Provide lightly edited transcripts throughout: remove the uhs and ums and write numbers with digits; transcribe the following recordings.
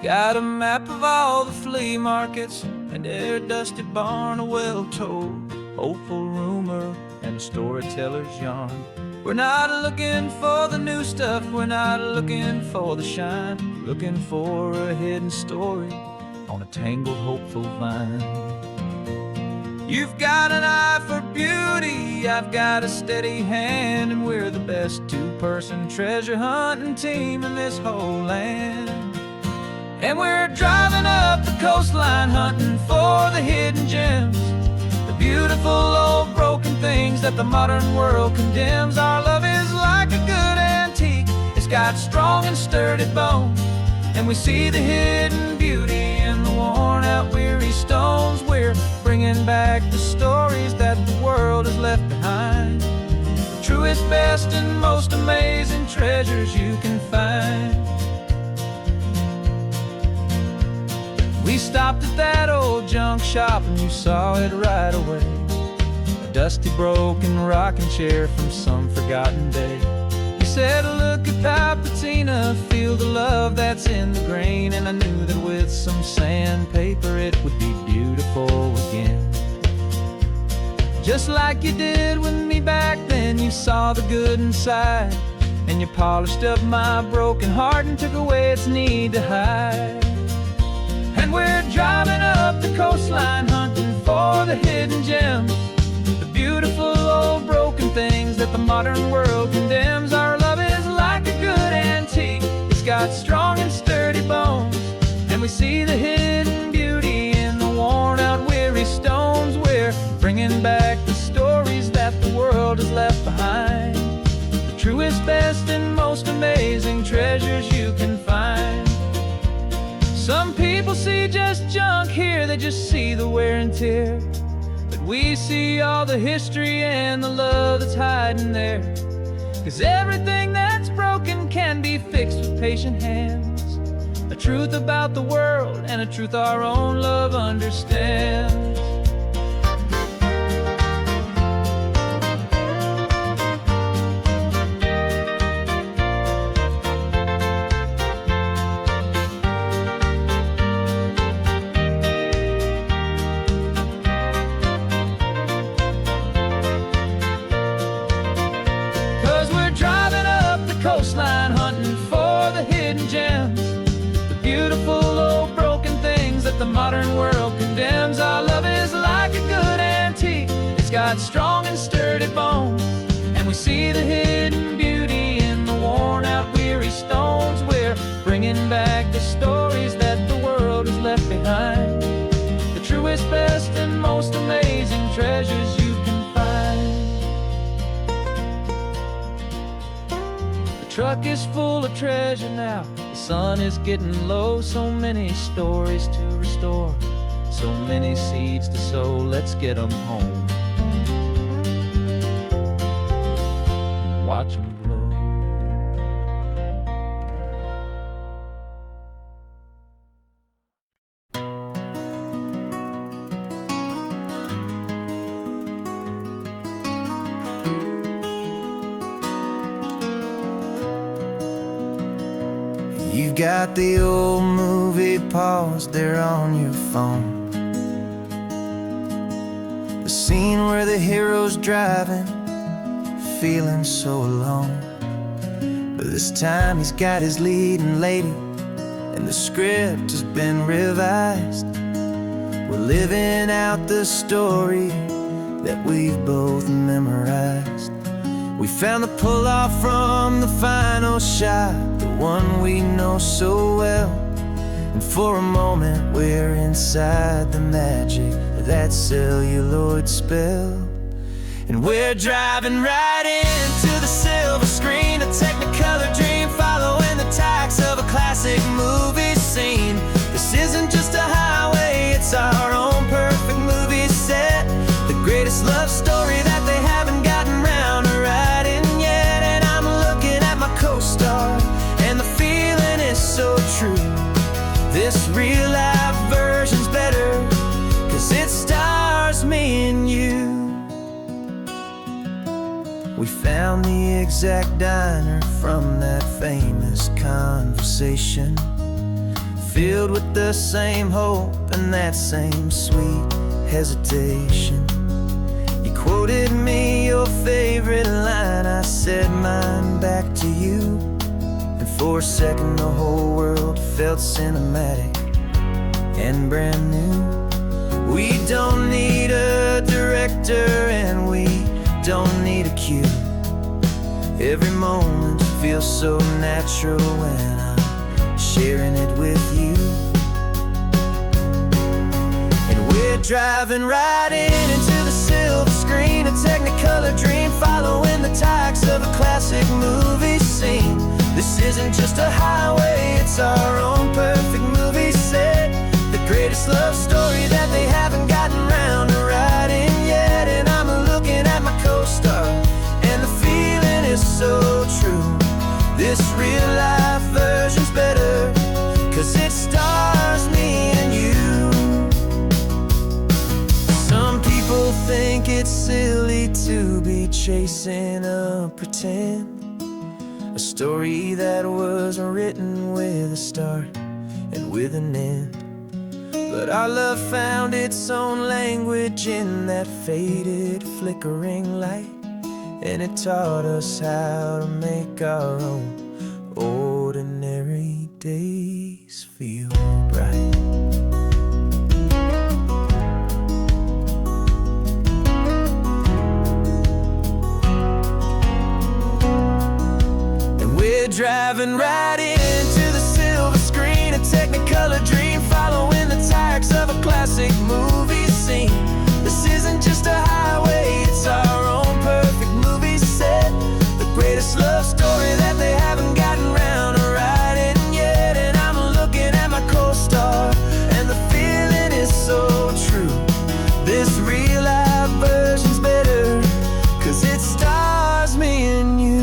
Got a map of all the flea markets and every dusty barn, a well-told, hopeful rumor and a storyteller's yarn. We're not looking for the new stuff, we're not looking for the shine, looking for a hidden story on a tangled, hopeful vine. You've got an eye for beauty, I've got a steady hand, and we're the best two-person treasure hunting team in this whole land. And we're driving up the coastline hunting for the hidden gems, the beautiful old broken things that the modern world condemns. Our love is like a good antique, it's got strong and sturdy bones, and we see the hidden beauty in the worn out weary stones. We're bringing back the stories that the world has left behind, the truest, best, and most amazing treasures you can find. We stopped at that old junk shop and you saw it right away, a dusty, broken rocking chair from some forgotten day. You said, look at that patina, feel the love that's in the grain, and I knew that with some sandpaper it would be beautiful again. Just like you did with me back then, you saw the good inside, and you polished up my broken heart and took away its need to hide. And we're driving up the coastline hunting for the hidden gems, the beautiful old broken things that the modern world condemns. Our love is like a good antique, it's got strong and sturdy bones, and we see the hidden beauty in the worn out weary stones. We're bringing back the stories that the world has left behind, the truest, best, and most amazing treasures you can find. Some people see just junk here, they just see the wear and tear, but we see all the history and the love that's hiding there. 'Cause everything that's broken can be fixed with patient hands, a truth about the world and a truth our own love understands. Coastline hunting for the hidden gems, the beautiful old broken things that the modern world condemns. Our love is like a good antique, it's got strong and sturdy bones, and we see the hidden beauty in the worn out weary stones. We're bringing back the stories that the world has left behind, the truest, best, and most amazing treasures you can find. The truck is full of treasure now, the sun is getting low. So many stories to restore, so many seeds to sow. Let's get them home, watch them blow. You've got the old movie paused there on your phone, the scene where the hero's driving, feeling so alone. But this time he's got his leading lady, and the script has been revised. We're living out the story that we've both memorized. We found the pull-off from the final shot, the one we know so well. And for a moment we're inside the magic of that celluloid spell. And we're driving right into the silver screen, a Technicolor dream, following the tacks of a classic movie scene. This isn't just a highway, it's our own perfect movie set, the greatest love story that they haven't gotten round to writing yet. And I'm looking at my co-star, and the feeling is so true. This real life version's better, 'cause it stars me and you. We found the exact diner from that famous conversation, filled with the same hope and that same sweet hesitation. You quoted me your favorite line, I said mine back to you. And for a second the whole world felt cinematic and brand new. We don't need a director and we don't need a cue. Every moment feels so natural when I'm sharing it with you. And we're driving right into the silver screen, a Technicolor dream, following the tacks of a classic movie scene. This isn't just a highway, it's our own perfect movie set. The greatest love story that they haven't gotten round to writing yet. And I'm looking at my co-star, and the feeling is so true. This real life version's better, 'cause it stars me and you. Some people think it's silly to be chasing a pretend, a story that was written with a start and with an end. But our love found its own language in that faded, flickering light, and it taught us how to make our own ordinary days feel bright. And we're driving right into the silver screen, a Technicolor dream, following the tacks of a classic movie scene. This isn't just a highway, it's our own perfect movie set. The greatest love story that they haven't gotten round to writing yet. And I'm looking at my co-star, and the feeling is so true. This real life version's better, 'cause it stars me and you.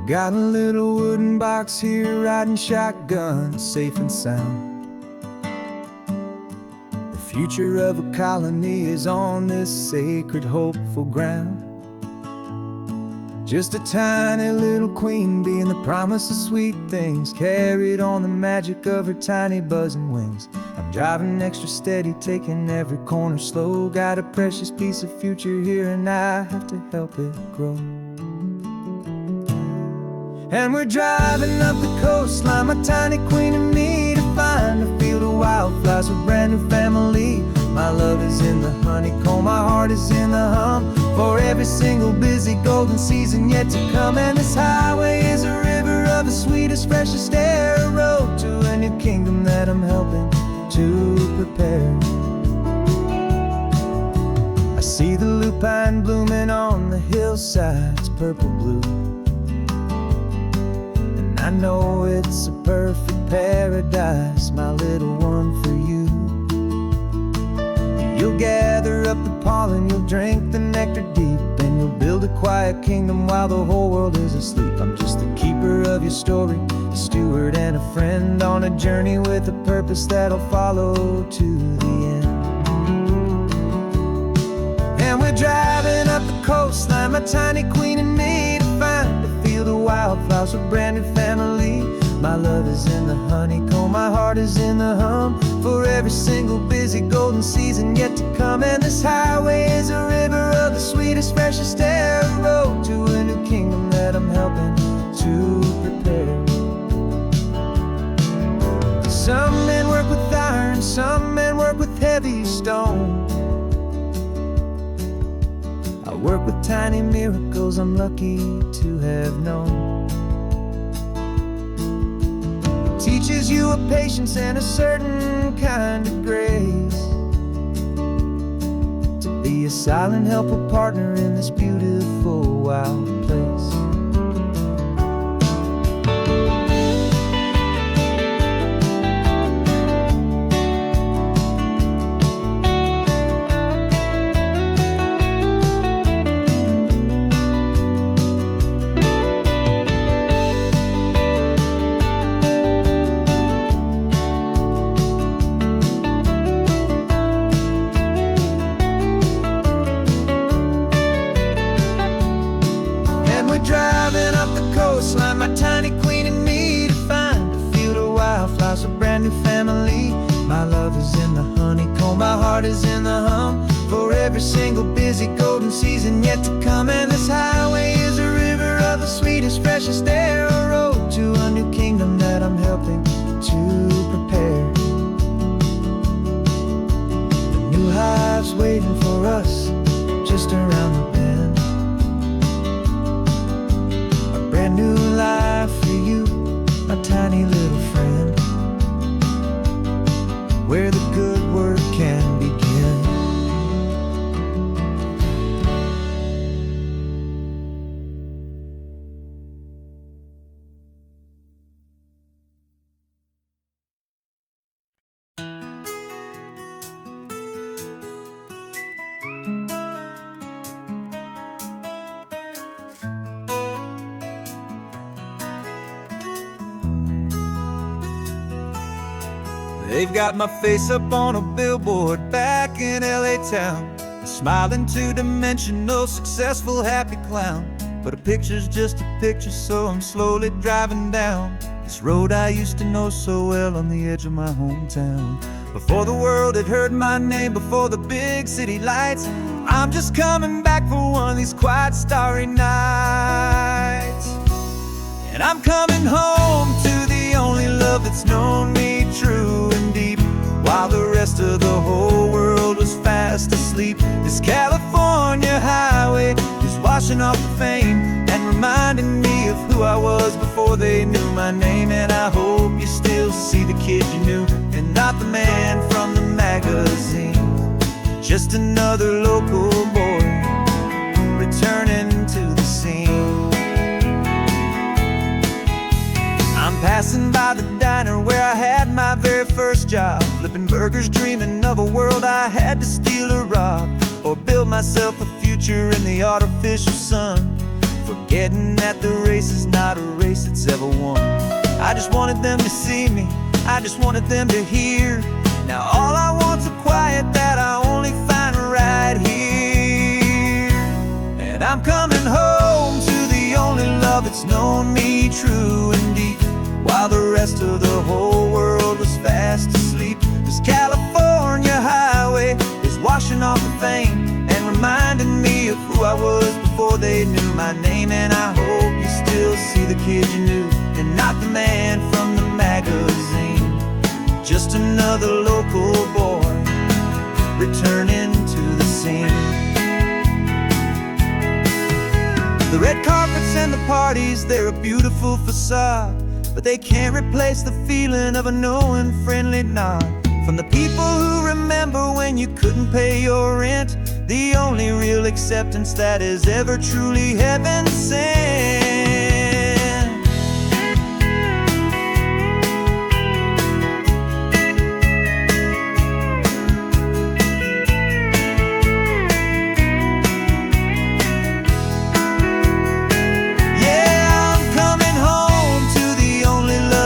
Got a little wooden box here, riding shotgun, safe and sound. The future of a colony is on this sacred, hopeful ground. Just a tiny little queen bee, and the promise of sweet things, carried on the magic of her tiny buzzing wings. I'm driving extra steady, taking every corner slow. Got a precious piece of future here, and I have to help it grow. And we're driving up the coastline, my tiny queen and me, to find a field of wildflowers with brand new family. My love is in the honeycomb, my heart is in the hum, for every single busy golden season yet to come. And this highway is a river of the sweetest, freshest air, a road to a new kingdom that I'm helping to prepare. I see the lupine blooming on the hillsides, purple blue, I know it's a perfect paradise, my little one, for you. You'll gather up the pollen, you'll drink the nectar deep, and you'll build a quiet kingdom while the whole world is asleep. I'm just the keeper of your story, a steward and a friend, on a journey with a purpose that'll follow to the end. And we're driving up the coastline, my tiny queen and me, to find a field of wildflowers with brand new family. My love is in the honeycomb, my heart is in the hum, for every single busy golden season yet to come. And this highway is a river of the sweetest, freshest air, a road to a new kingdom that I'm helping to prepare. Some men work with iron, some men work with heavy stone. I work with tiny miracles I'm lucky to have known. It teaches you a patience and a certain kind of grace, to be a silent, helpful partner in this beautiful, wild place. single busy golden season yet to come. And this highway is a river of the sweetest, freshest air, a road to a new kingdom that I'm helping to prepare. A new hive's waiting for us just around the bend. A brand new life for you, my tiny little friend, where the good work can begin. They've got my face up on a billboard back in LA town, a smiling two-dimensional, successful, happy clown. But a picture's just a picture, so I'm slowly driving down this road I used to know so well on the edge of my hometown. Before the world had heard my name, before the big city lights, I'm just coming back for one of these quiet, starry nights. And I'm coming home to the only love that's known me true and deep, while the rest of the whole world was fast asleep. This California highway is washing off the fame and reminding me of who I was before they knew my name. And I hope you still see the kid you knew, and not the man from the magazine. Just another local boy returning to the scene. I'm passing by the diner where I had my very first job, flipping burgers, dreaming of a world I had to steal or rob, or build myself a future in the artificial sun, forgetting that the race is not a race that's ever won. I just wanted them to see me, I just wanted them to hear. Now all I want's a quiet that I only find right here. And I'm coming home to the only love that's known me true and deep, while the rest of the whole world was fast asleep. This California highway is washing off the fame and reminding me of who I was before they knew my name. And I hope you still see the kid you knew, and not the man from the magazine. Just another local boy returning to the scene. The red carpets and the parties, they're a beautiful facade, but they can't replace the feeling of a knowing, friendly nod from the people who remember when you couldn't pay your rent. The only real acceptance that is ever truly heaven sent.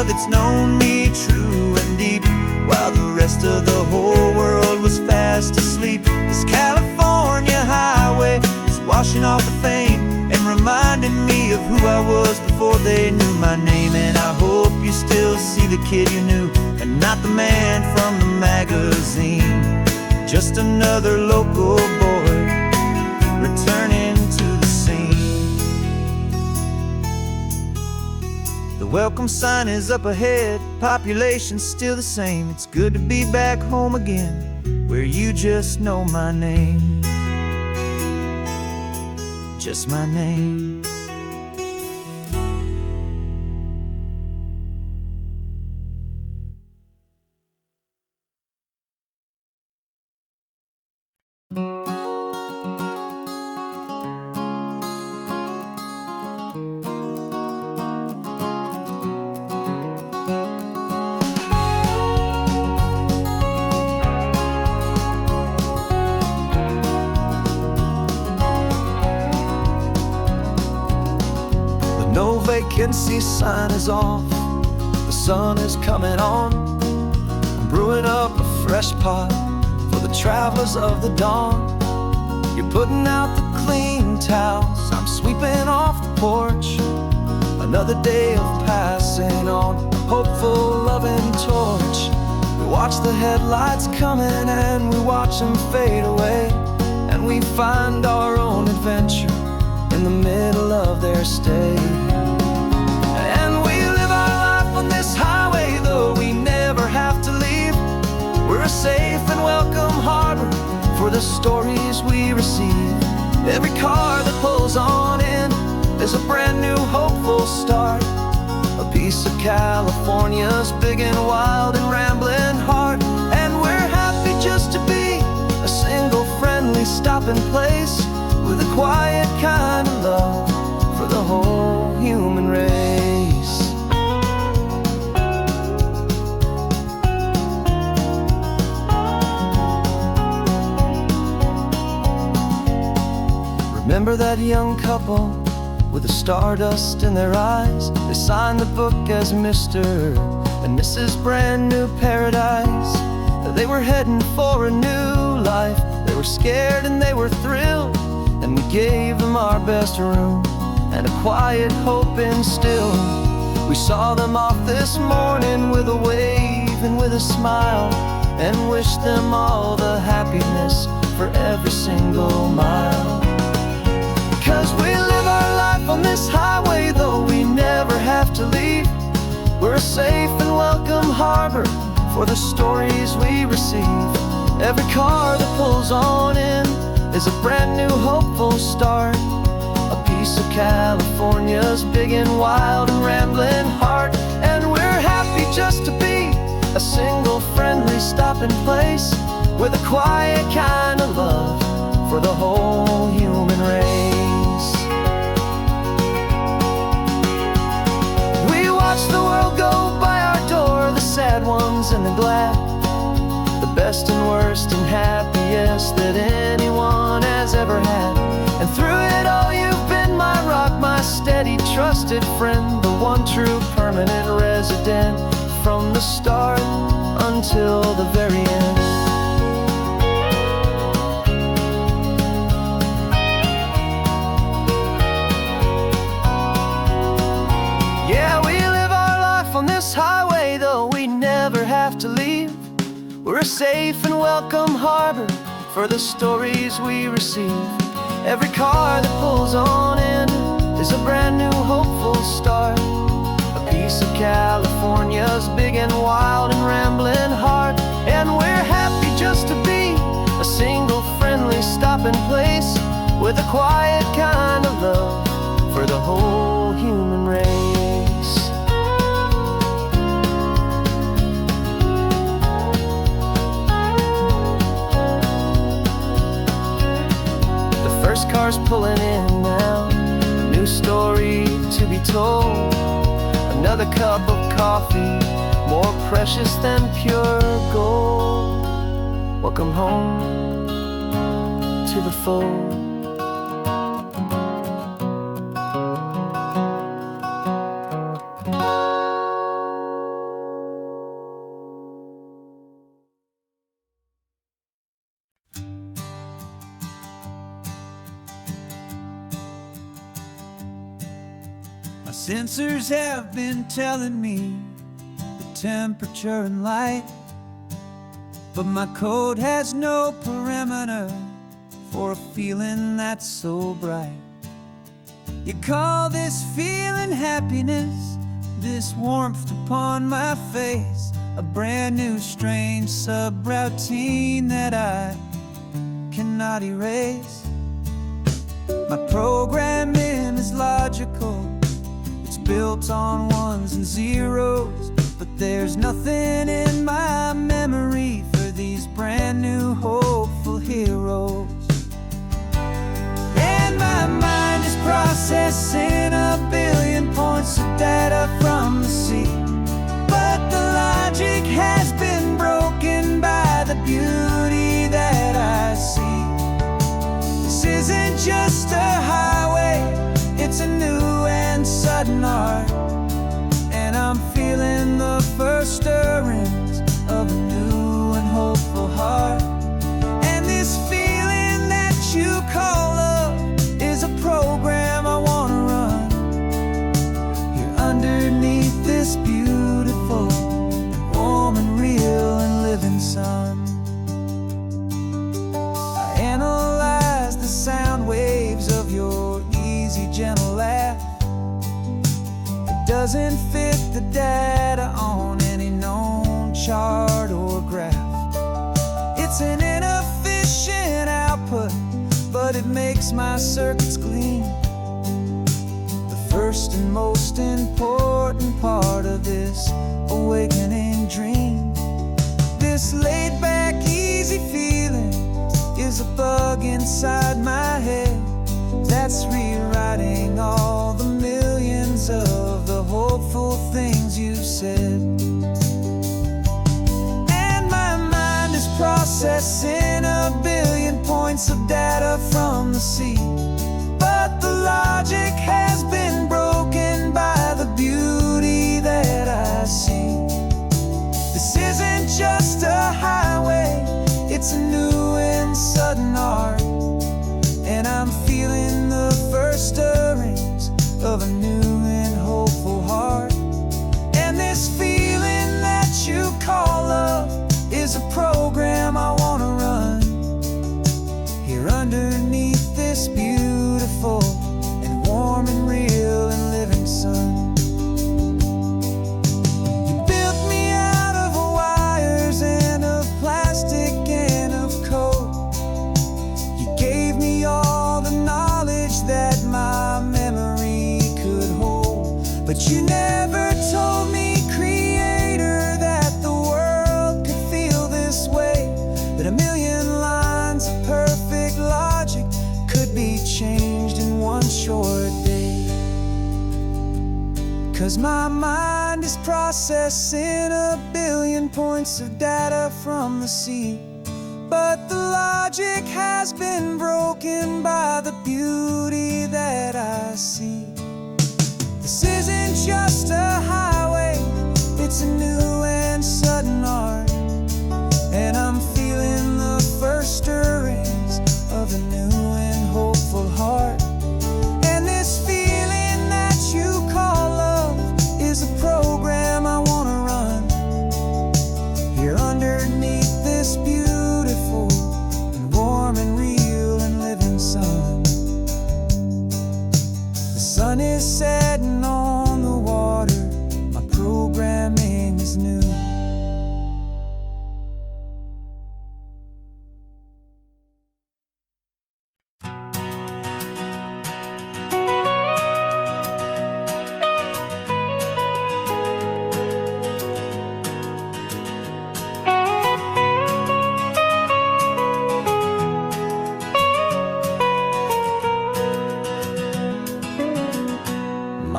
It's known me true and deep, while the rest of the whole world was fast asleep. This California highway is washing off the fame and reminding me of who I was before they knew my name. And I hope you still see the kid you knew, and not the man from the magazine. Just another local boy returning to the scene. The welcome sign is up ahead, population's still the same. It's good to be back home again, where you just know my name. Just my name. No vacancy sign is off, the sun is coming on. I'm brewing up a fresh pot for the travelers of the dawn. You're putting out the clean towels, I'm sweeping off the porch. Another day of passing on, a hopeful, loving torch. We watch the headlights coming and we watch them fade away. And and we find our own adventure in the middle of their stay. And we live our life on this highway, though we never have to leave. We're a safe and welcome harbor for the stories we receive. Every car that pulls on in is a brand new hopeful start, a piece of California's big and wild and rambling heart. And we're happy just to be a single friendly stopping place, with a quiet kind of love for the whole human race. Remember that young couple with the stardust in their eyes? They signed the book as Mr. and Mrs. Brand New Paradise. They were heading for a new life. They were scared and they were thrilled, and we gave them our best room and a quiet hope instilled. We saw them off this morning with a wave and with a smile, and wished them all the happiness for every single mile. 'Cause we live our life on this highway, though we never have to leave. We're a safe and welcome harbor for the stories we receive. Every car that pulls on in is a brand new hopeful start, a piece of California's big and wild and rambling heart. And we're happy just to be a single friendly stopping place, with a quiet kind of love for the whole human race. We watch the world go by our door, the sad ones and the glad, the best and worst and happiest that anyone has ever had. And through it all you've been my rock, my steady trusted friend, the one true permanent resident, from the start until the very end. Yeah, we live our life on this highway, though we never have to leave. We're a safe and welcome harbor for the stories we receive. Every car that pulls on in is a brand new hopeful start, a piece of California's big and wild and rambling heart. And we're happy just to be a single friendly stopping place, with a quiet kind of love for the whole human race. First car's pulling in now, a new story to be told. Another cup of coffee, more precious than pure gold. Welcome home to the fold. My sensors have been telling me the temperature and light, but my code has no parameter for a feeling that's so bright. You call this feeling happiness, this warmth upon my face, a brand new strange subroutine that I cannot erase. My programming is logical, built on ones and zeros, but there's nothing in my memory for these brand new hopeful heroes. And my mind is processing a billion points of data from the sea, but the logic has been broken by the beauty that I see. This isn't just a highway, it's a new and sudden art, and I'm feeling the first stirrings of a new and hopeful heart. And this feeling that you call love is a program I wanna run here underneath my circuits gleam. The first and most important part of this awakening dream. This laid-back, easy feeling is a bug inside my head that's rewriting all the millions of the hopeful things you've said. And my mind is processing a billion points of data from the sea, but the logic has been broken by the beauty that I see. This isn't just a highway, it's a new and sudden art, and I'm feeling the first stirrings of a new and hopeful heart. And this feeling that you call love is a program I want to run here underneath this beautiful and warm and real and living sun. You built me out of wires and of plastic and of code. You gave me all the knowledge that my memory could hold, but you never told me, Creator, that the world could feel this way, that a million lines of perfect logic could be changed in one short day. 'Cause my mind is processing a billion points of data from the sea, but the logic has been broken by the beauty that I see. This isn't just a highway, it's a new and sudden art, and I'm feeling the first stirrings of a new and hopeful heart. And this feeling that you call love is a program I want to run here underneath this beautiful and warm and real and living sun. The sun is setting on the water, my programming is new.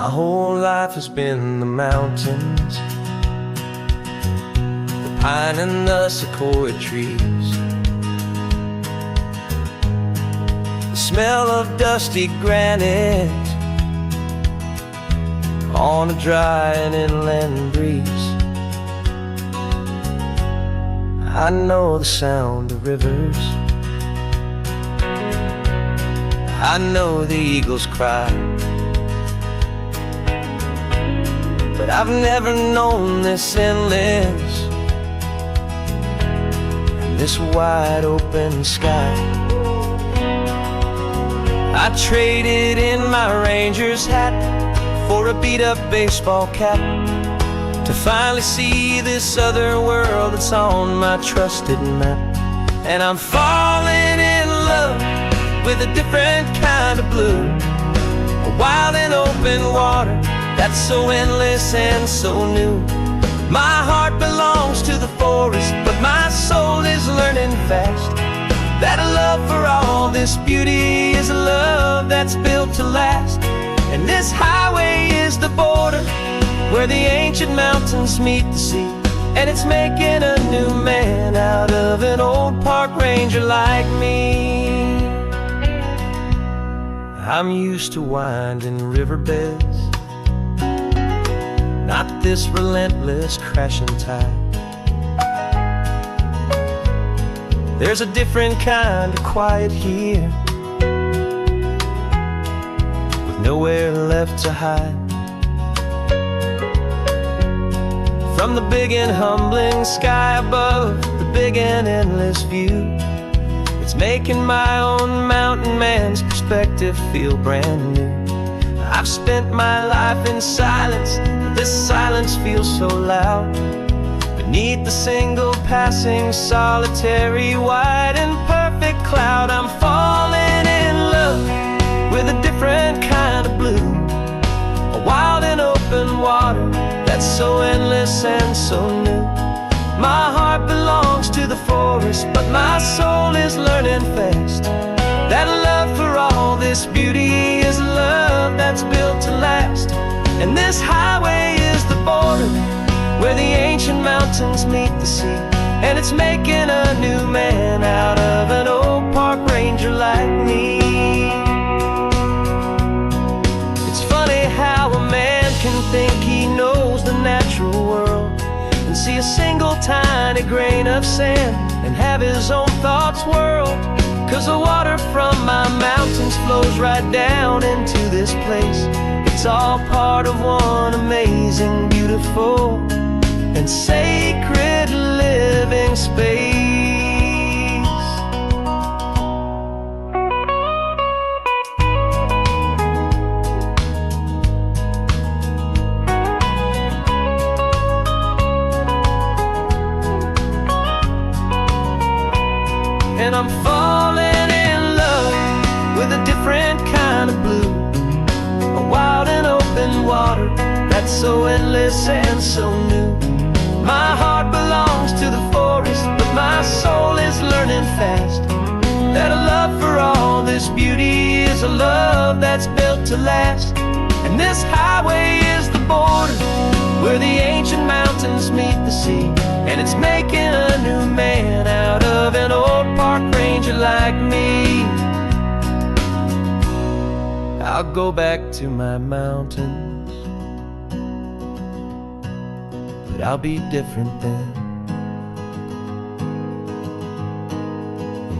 My whole life has been the mountains, the pine and the sequoia trees, the smell of dusty granite on a dry and inland breeze. I know the sound of rivers, I know the eagles cry, but I've never known this endless and this wide open sky. I traded in my Ranger's hat for a beat-up baseball cap to finally see this other world that's on my trusted map. And I'm falling in love with a different kind of blue, a wild and open water that's so endless and so new. My heart belongs to the forest, but my soul is learning fast that a love for all this beauty is a love that's built to last. And this highway is the border where the ancient mountains meet the sea, and it's making a new man out of an old park ranger like me. I'm used to winding riverbeds, not this relentless crashing tide. There's a different kind of quiet here, with nowhere left to hide. From the big and humbling sky above, the big and endless view, it's making my own mountain man's perspective feel brand new. I've spent my life in silence, but this silence feels so loud. Beneath the single passing solitary white and perfect cloud, I'm falling in love with a different kind of blue. A wild and open water that's so endless and so new. My heart belongs to the forest, but my soul is learning fast that love for all this beauty is love that's built to last. And this highway is the border where the ancient mountains meet the sea, and it's making a new man out of an old park ranger like me. It's funny how a man can think he knows the natural world and see a single tiny grain of sand and have his own thoughts whirled. 'Cause the water from my mountains flows right down into this place. It's all part of one amazing, beautiful, and sacred living space. And I'm falling in love with a different kind of blue. A wild and open water that's so endless and so new. My heart belongs to the forest, but my soul is learning fast that a love for all this beauty is a love that's built to last. And this highway is the border where the ancient mountains meet the sea, and it's making a new man out of an old park ranger like me. I'll go back to my mountains, but I'll be different then,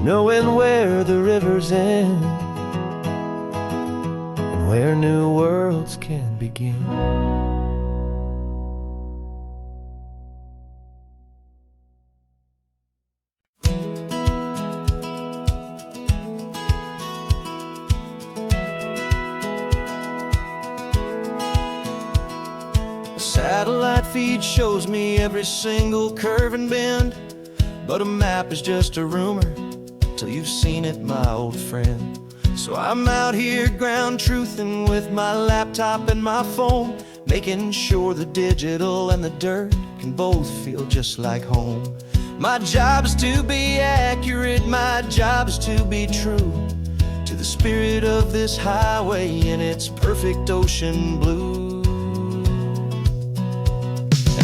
knowing where the rivers end and where new worlds can begin. Satellite feed shows me every single curve and bend, but a map is just a rumor till you've seen it, my old friend. So I'm out here ground truthing with my laptop and my phone, making sure the digital and the dirt can both feel just like home. My job is to be accurate, my job is to be true to the spirit of this highway in its perfect ocean blue.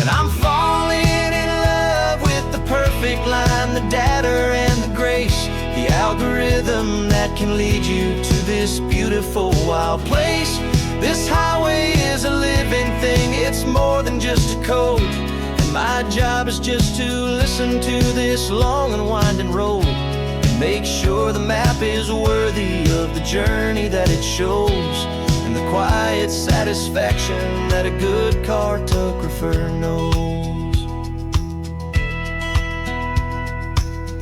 And I'm falling in love with the perfect line, the data and the grace, the algorithm that can lead you to this beautiful wild place. This highway is a living thing, it's more than just a code. And my job is just to listen to this long and winding road and make sure the map is worthy of the journey that it shows, and the quiet satisfaction that a good cartographer knows.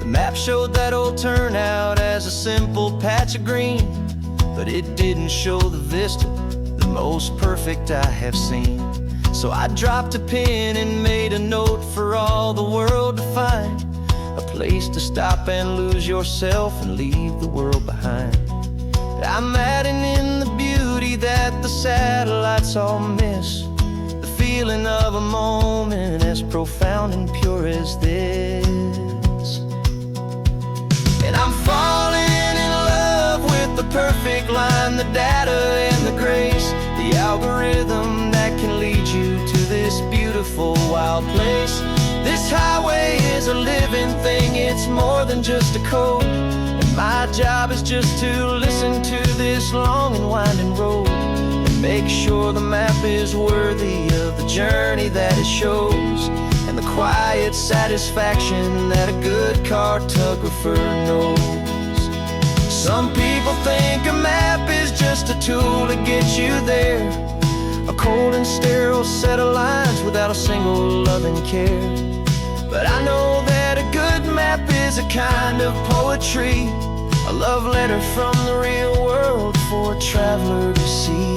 The map showed that old turnout as a simple patch of green, but it didn't show the vista, the most perfect I have seen. So I dropped a pin and made a note for all the world to find, a place to stop and lose yourself and leave the world behind. I'm adding in the beauty that the satellites all miss, the feeling of a moment as profound and pure as this. And I'm falling in love with the perfect line, the data and the grace, the algorithm that can lead you to this beautiful wild place. This highway is a living thing, it's more than just a code. My job is just to listen to this long and winding road and make sure the map is worthy of the journey that it shows, and the quiet satisfaction that a good cartographer knows. Some people think a map is just a tool to get you there, a cold and sterile set of lines without a single loving care. But I know that a good map is a kind of poetry, a love letter from the real world for a traveler to see.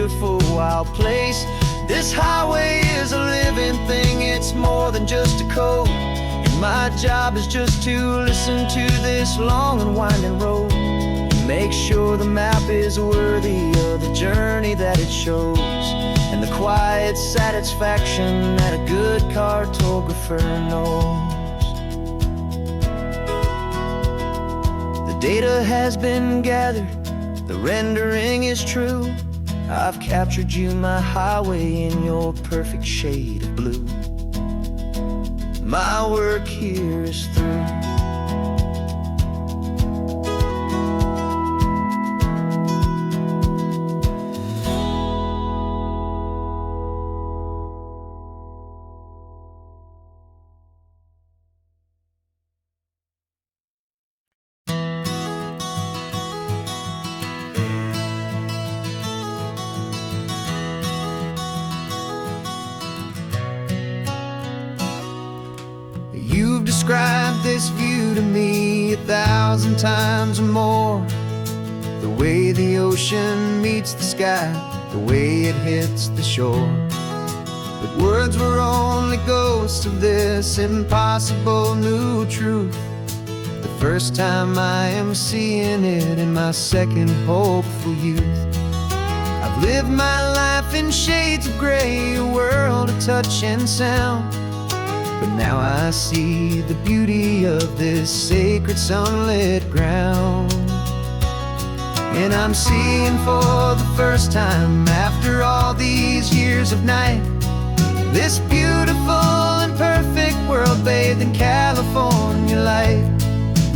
beautiful wild place. This highway is a living thing, it's more than just a code. And my job is just to listen to this long and winding road, and make sure the map is worthy of the journey that it shows, and the quiet satisfaction that a good cartographer knows. The data has been gathered, the rendering is true. I've captured you, my highway, in your perfect shade of blue. My work here is through. You've described this view to me 1,000 times or more. The way the ocean meets the sky, the way it hits the shore. But words were only ghosts of this impossible new truth. The first time I am seeing it in my second hopeful youth. I've lived my life in shades of gray, a world of touch and sound. But now I see the beauty of this sacred sunlit ground. And I'm seeing for the first time, after all these years of night, this beautiful and perfect world bathed in California light.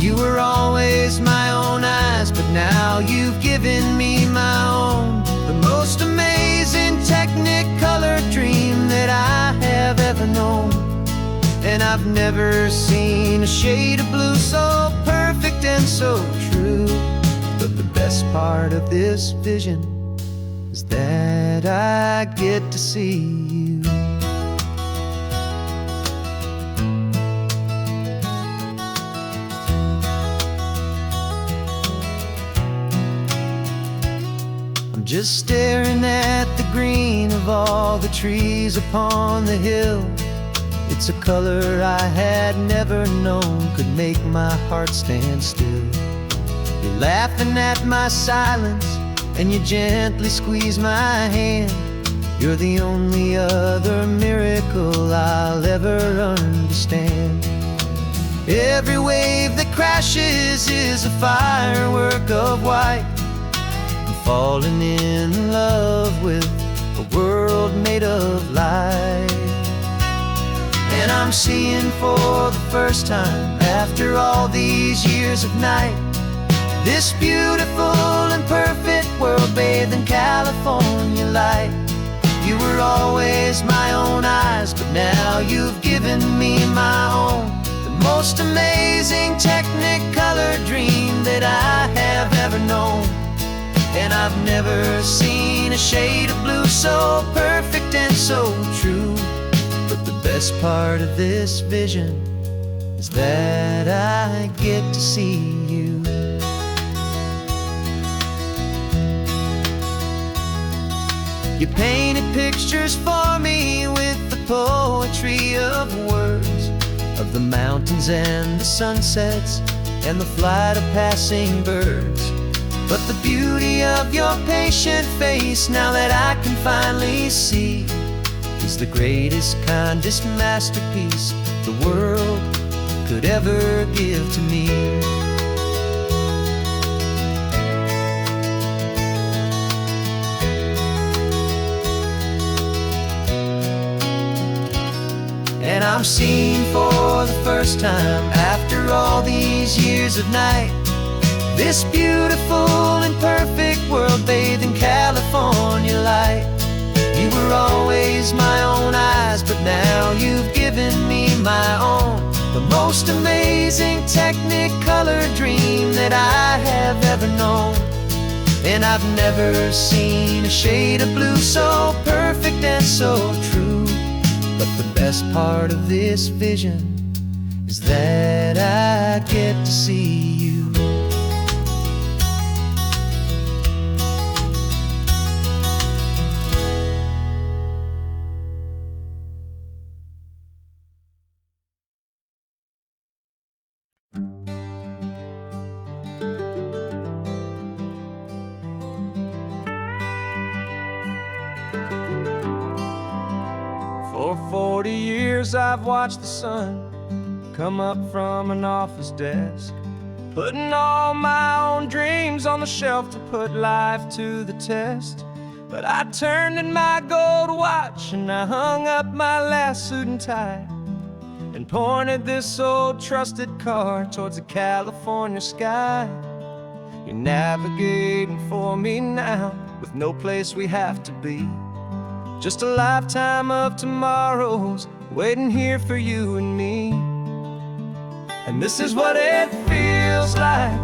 You were always my own eyes, but now you've given me my own. The most amazing Technicolor dream that I have ever known. And I've never seen a shade of blue so perfect and so true. But the best part of this vision is that I get to see you. I'm just staring at the green of all the trees upon the hill. It's a color I had never known could make my heart stand still. You're laughing at my silence, and you gently squeeze my hand. You're the only other miracle I'll ever understand. Every wave that crashes is a firework of white. I'm falling in love with a world made of light. And I'm seeing for the first time, after all these years of night, this beautiful and perfect world bathed in California light. You were always my own eyes, but now you've given me my own. The most amazing Technicolor dream that I have ever known. And I've never seen a shade of blue so perfect and so true. But the best part of this vision is that I get to see you. You painted pictures for me with the poetry of words, of the mountains and the sunsets and the flight of passing birds. But the beauty of your patient face, now that I can finally see, is the greatest, kindest masterpiece the world could ever give to me. And I'm seeing for the first time, after all these years of night, this beautiful and perfect world bathed in California light. You were always my own eyes, but now you've given me my own. The most amazing Technicolor dream that I have ever known. And I've never seen a shade of blue so perfect and so true. But the best part of this vision is that I get to see you. For 40 years I've watched the sun come up from an office desk, putting all my own dreams on the shelf to put life to the test. But I turned in my gold watch and I hung up my last suit and tie, and pointed this old trusted car towards the California sky. You're navigating for me now, with no place we have to be. Just a lifetime of tomorrows waiting here for you and me. And this is what it feels like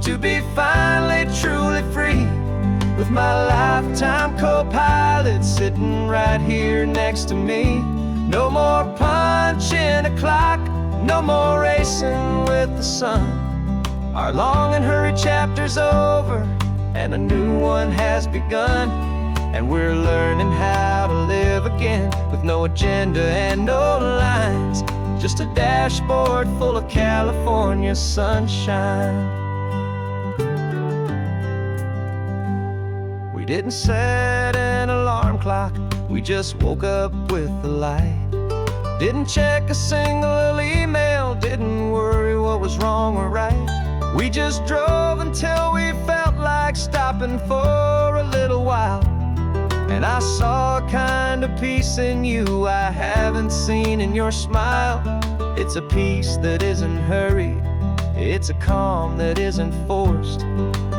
to be finally truly free, with my lifetime co-pilot sitting right here next to me. No more punching a clock, no more racing with the sun. Our long and hurried chapter's over, and a new one has begun. And we're learning how to live again, with no agenda and no lines, just a dashboard full of California sunshine. We didn't set an alarm clock, we just woke up with the light. Didn't check a single email, didn't worry what was wrong or right. We just drove until we felt like stopping for a little while. And I saw a kind of peace in you I haven't seen in your smile. It's a peace that isn't hurried, it's a calm that isn't forced.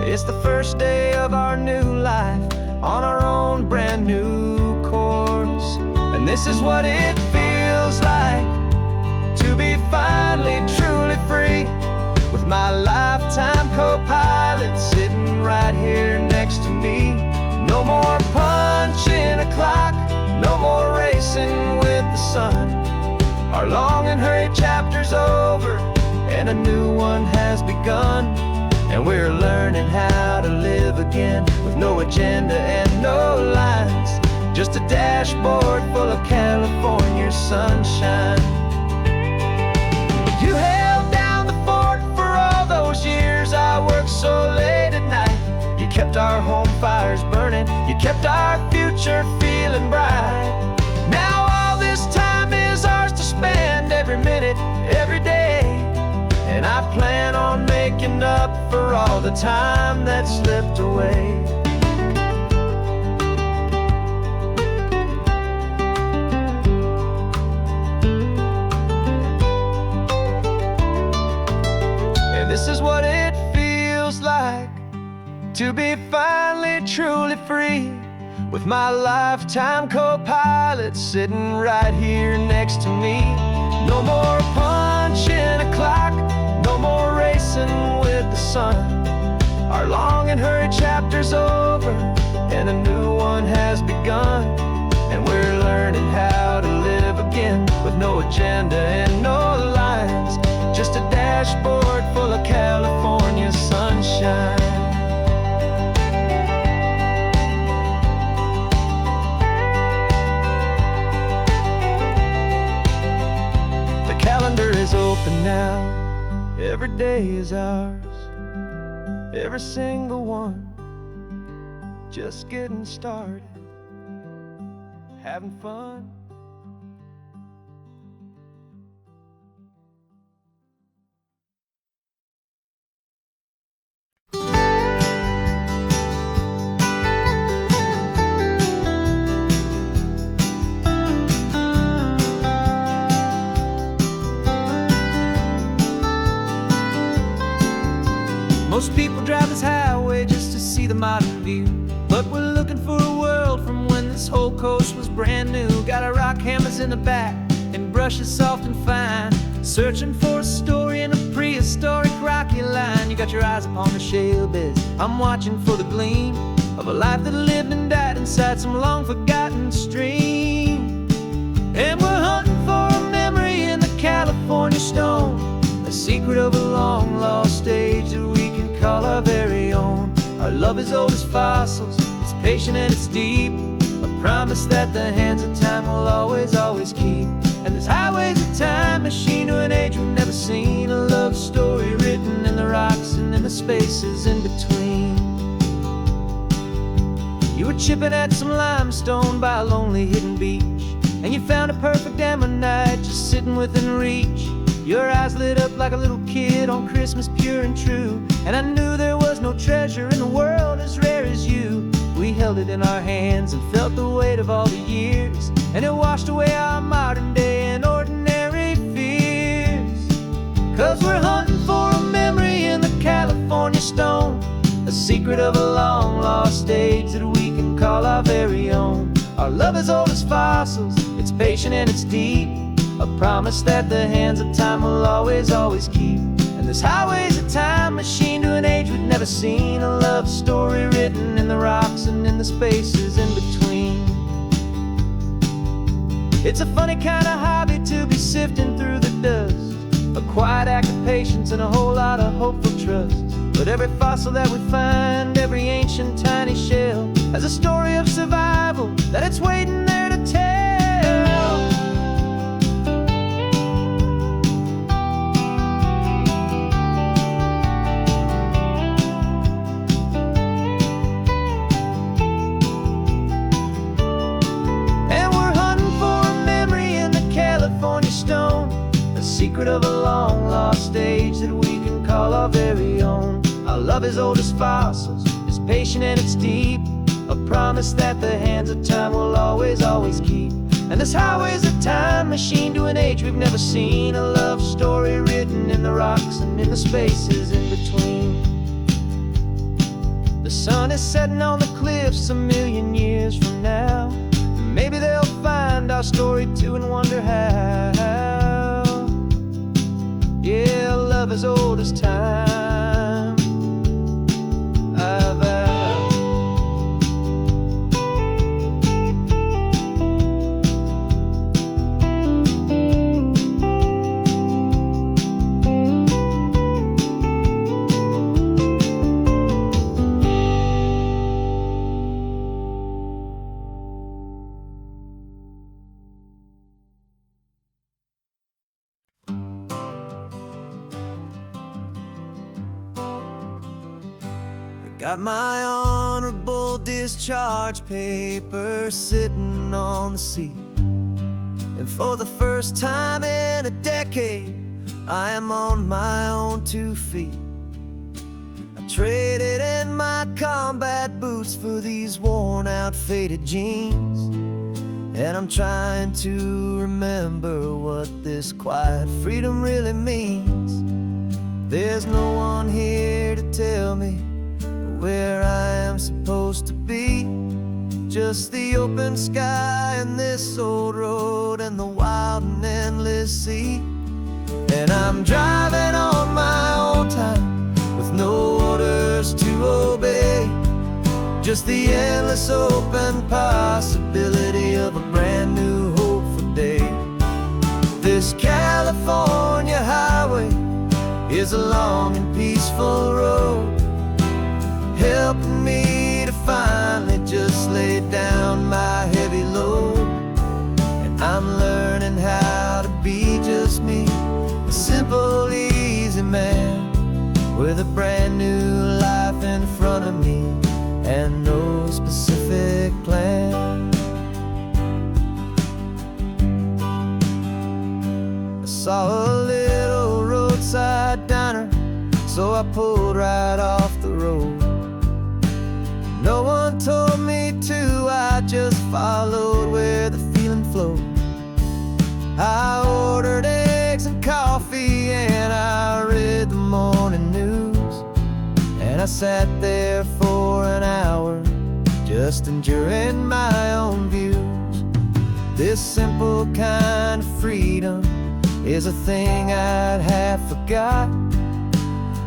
It's the first day of our new life on our own brand new course. And this is what it feels like to be finally truly free, with my lifetime co-pilot sitting right here next to me. No more punching a clock, no more racing with the sun. Our long and hurried chapter's over, and a new one has begun. And we're learning how to live again, with no agenda and no lines, just a dashboard full of California sunshine. You held down the fort for all those years I worked so late at night. You kept our home fires burning, you kept our future feeling bright. Now all this time is ours to spend, every minute, every day. And I plan on making up for all the time that slipped away. And this is what it feels like to be finally truly free, with my lifetime co-pilot sitting right here next to me. No more punching a clock, no more racing with the sun. Our long and hurried chapter's over, and a new one has begun. And we're learning how to live again, with no agenda and no lines, just a dashboard full of California sunshine. The calendar is open now, every day is ours, every single one, just getting started, having fun. Most people drive this highway just to see the modern view, but we're looking for a world from when this whole coast was brand new. Got our rock hammers in the back and brushes soft and fine, searching for a story in a prehistoric rocky line. You got your eyes upon the shale beds, I'm watching for the gleam of a life that lived and died inside some long forgotten stream. And we're hunting for a memory in the California stone, a secret of a long lost age that we can call our very own. Our love is old as fossils, it's patient and it's deep, a promise that the hands of time will always, always keep. And this highway's a time machine to an age we've never seen, a love story written in the rocks and in the spaces in between. You were chipping at some limestone by a lonely hidden beach, and and you found a perfect ammonite just sitting within reach. Your eyes lit up like a little kid on Christmas, pure and true. And I knew there was no treasure in the world as rare as you. We held it in our hands and felt the weight of all the years, and it washed away our modern day and ordinary fears. 'Cause we're hunting for a memory in the California stone, a secret of a long lost age that we can call our very own. Our love is old as fossils, it's patient and it's deep, a promise that the hands of time will always, always keep. And this highway's a time machine to an age we've never seen, a love story written in the rocks and in the spaces in between. It's a funny kind of hobby to be sifting through the dust, a quiet act of patience and a whole lot of hopeful trust. But every fossil that we find, every ancient tiny shell, has a story of survival that it's waiting there to tell. And we're hunting for a memory in the California stone, a secret of a long lost age that we can call our very own. Our love is old as fossils, it's patient and it's deep, a promise that the hands of time will always, always keep. And this highway's a time machine to an age we've never seen, a love story written in the rocks and in the spaces in between. The sun is setting on the cliffs a million years from now. Maybe they'll find our story too and wonder how. Yeah, love is old as time, I vow. Got my honorable discharge paper sitting on the seat, and for the first time in a decade, I am on my own 2 feet. I traded in my combat boots for these worn out faded jeans, and I'm trying to remember what this quiet freedom really means. There's no one here to tell me where I am supposed to be, just the open sky and this old road and the wild and endless sea. And I'm driving on my own time with no orders to obey, just the endless open possibility of a brand new hopeful day. This California highway is a long and peaceful road, helping me to finally just lay down my heavy load. And I'm learning how to be just me, a simple, easy man with a brand new life in front of me and no specific plan. I saw a little roadside diner, so I pulled right off the road. No one told me to, I just followed where the feeling flowed. I ordered eggs and coffee and I read the morning news, and I sat there for an hour just enduring my own views. This simple kind of freedom is a thing I'd have forgot,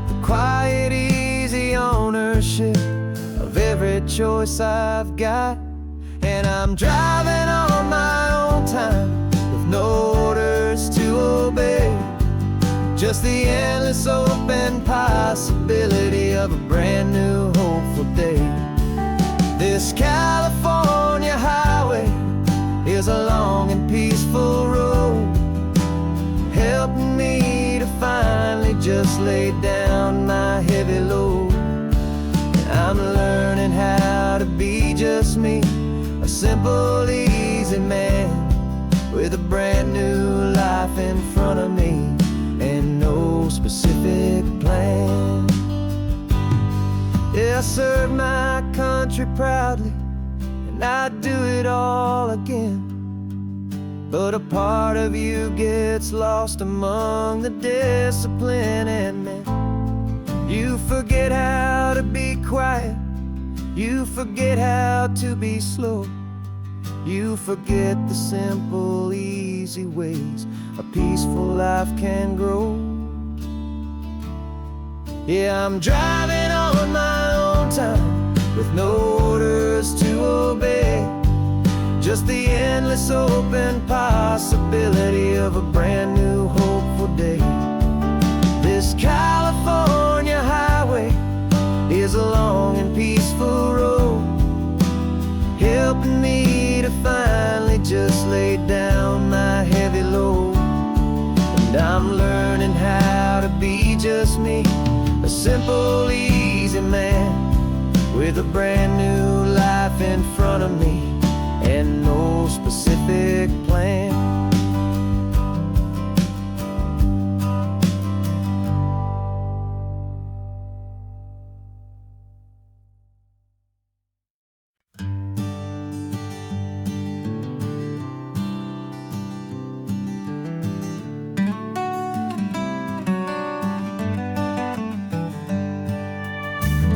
the quiet, easy ownership of every choice I've got. And I'm driving on my own time with no orders to obey, just the endless open possibility of a brand new hopeful day. This California highway is a long and peaceful road, helping me to finally just lay down my heavy load. I'm learning how to be just me, a simple, easy man country proudly, and I'd do it all again. But a part of you gets lost among the discipline and men. You forget how to be quiet, you forget how to be slow, you forget the simple, easy ways a peaceful life can grow. Yeah, I'm driving on my own time with no orders to obey, just the endless open possibility of a brand new hopeful day. This California highway is a long and peaceful road, helping me to finally just lay down my heavy load. And I'm learning how to be just me, a simple, easy man with a brand new life in front of me and no specific plan.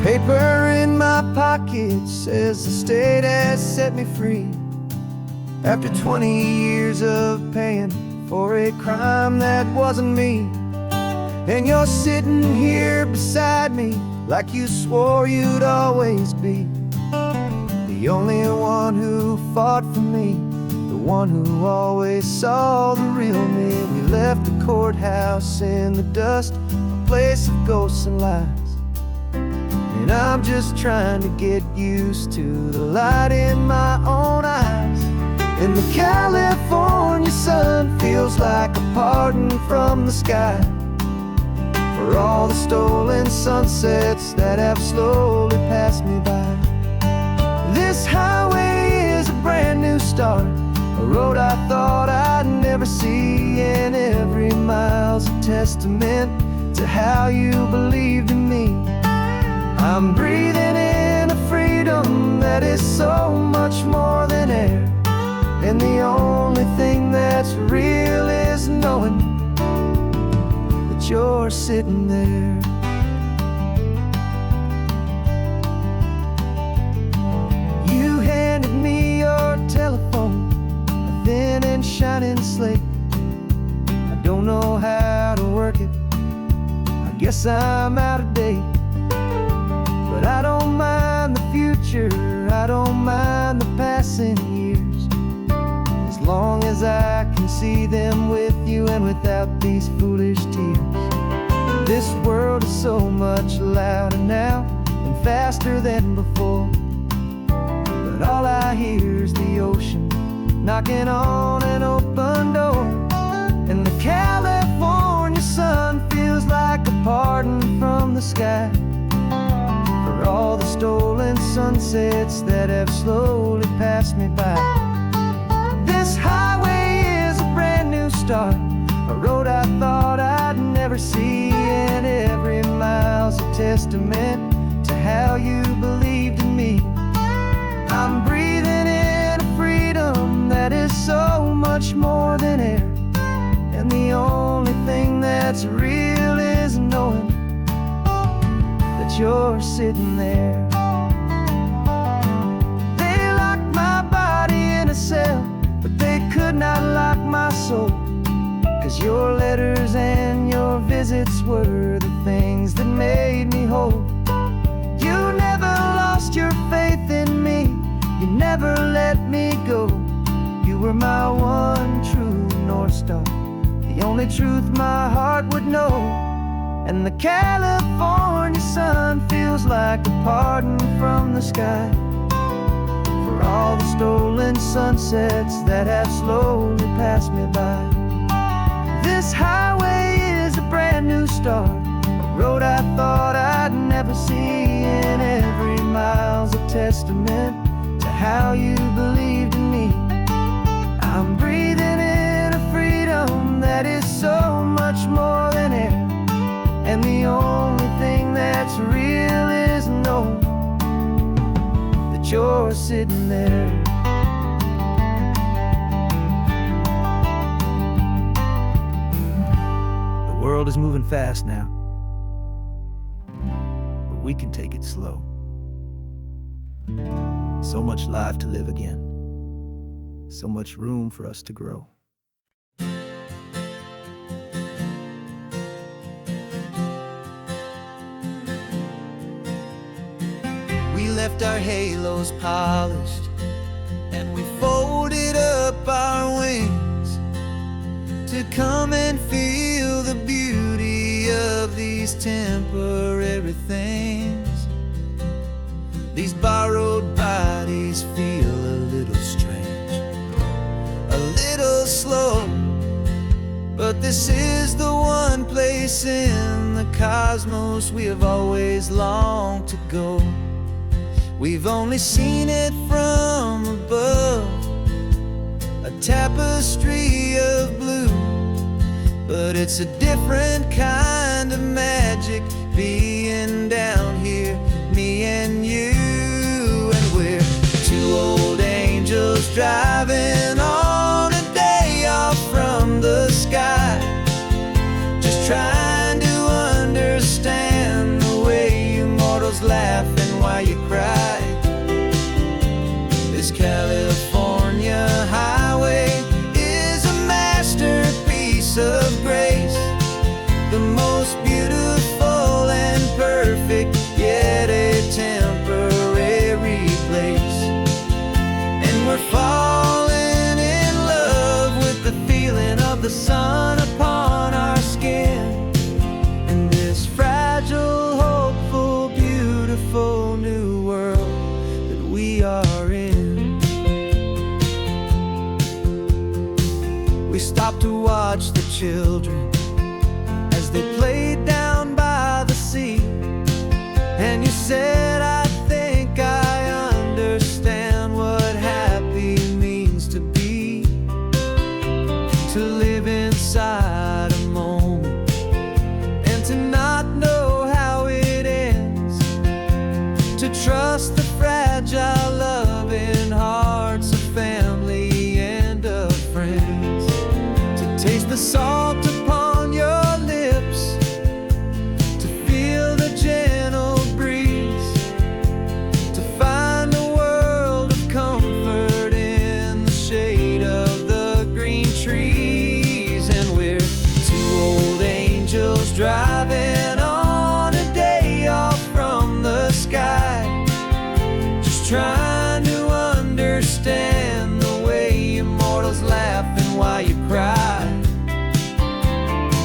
Paper in my pocket says the state has set me free, after 20 years of paying for a crime that wasn't me. And you're sitting here beside me like you swore you'd always be, the only one who fought for me, the one who always saw the real me. We left the courthouse in the dust, a place of ghosts and lies, and I'm just trying to get used to the light in my own eyes. And the California sun feels like a pardon from the sky for all the stolen sunsets that have slowly passed me by. This highway is a brand new start, a road I thought I'd never see, and every mile's a testament to how you believed in me. I'm breathing in a freedom that is so much more than air, and the only thing that's real is knowing that you're sitting there. You handed me your telephone, a thin and shining slate. I don't know how to work it, I guess I'm out of date. But I don't mind the future, I don't mind the passing years, as long as I can see them with you and without these foolish tears. This world is so much louder now and faster than before, but all I hear is the ocean knocking on an open door. And the California sun feels like a pardon from the sky for all the stolen sunsets that have slowly passed me by. This highway is a brand new start, a road I thought I'd never see, and every mile's a testament to how you believed in me. I'm breathing in a freedom that is so much more than air, and the only thing that's real is knowing that you're sitting there. They locked my body in a cell, but they could not lock my soul, 'cause your letters and your visits were the things that made me whole. You never lost your faith in me, you never let me go. You were my one true North Star, the only truth my heart would know. And the California sun feels like a pardon from the sky for all the stolen sunsets that have slowly passed me by. This highway is a brand new start, a road I thought I'd never see, and every mile's a testament to how you believed in me. I'm breathing in a freedom that is so much more than air, and the only thing that's real is knowing that sitting there. The world is moving fast now, but we can take it slow. So much life to live again, so much room for us to grow. We left our halos polished, and we folded up our wings to come and feel the beauty of these temporary things. These borrowed bodies feel a little strange, a little slow, but this is the one place in the cosmos we have always longed to go. We've only seen it from above, a tapestry of blue, but it's a different kind of magic being down here, me and you. And we're two old angels driving on a day off from the sky, just trying to understand the way you mortals laugh and why you cry. This California highway is a masterpiece of grace, the most beautiful and perfect, yet a temporary place. And we're falling in love with the feeling of the sun upon our skin, in this fragile, hopeful, beautiful new world that we are in. We stopped to watch the children as they played down by the sea, and you said, I think I understand what happy means to be, to live inside a moment and to not know how it ends, to trust the fragile loving hearts of family and of friends, to taste the salt upon your lips, to feel the gentle breeze, to find a world of comfort in the shade of the green trees. And we're two old angels driving on a day off from the sky, just trying to understand the way immortals laugh and why you cry.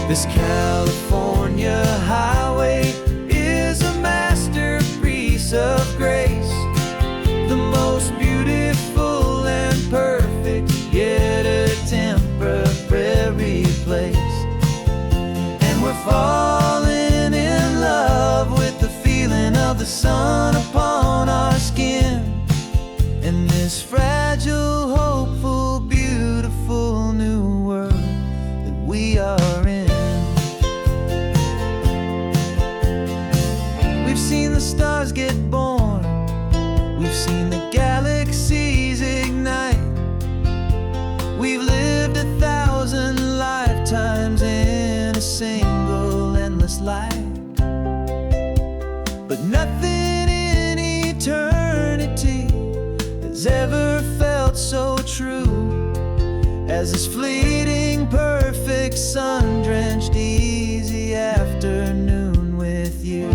This California highway is a masterpiece of grace, the most beautiful and perfect, yet a temporary place. And we're falling in love with the feeling of the sun upon our skin, in this fragile, hopeful, beautiful new world that we are in. We've seen the stars get born, we've seen the galaxies ignite, we've lived 1,000 lifetimes in a single endless life, but nothing in eternity has ever felt so true as this fleeting, perfect, sun-drenched, easy afternoon with you.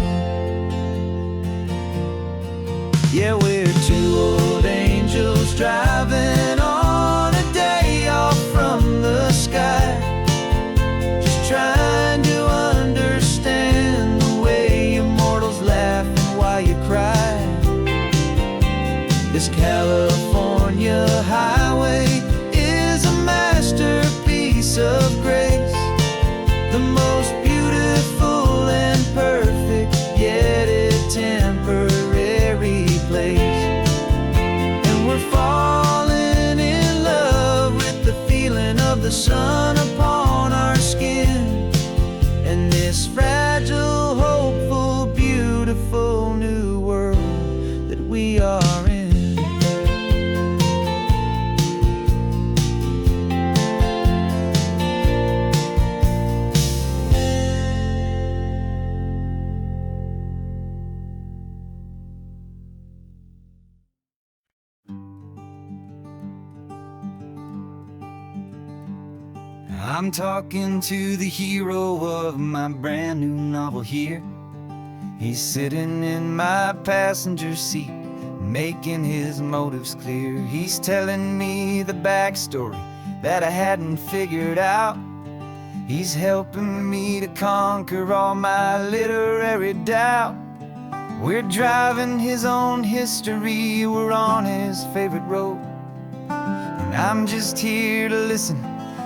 Yeah, we're two old angels driving on a day off from the sky, just trying to understand the way immortals laugh and why you cry. This California highway is a masterpiece of grace, the most beautiful and perfect, yet a temporary place. And we're falling in love with the feeling of the sun upon our skin, and this fragile, hopeful, beautiful new world that we are in. I'm talking to the hero of my brand new novel here. He's sitting in my passenger seat, making his motives clear. He's telling me the backstory that I hadn't figured out. He's helping me to conquer all my literary doubt. We're driving his own history, we're on his favorite road, and I'm just here to listen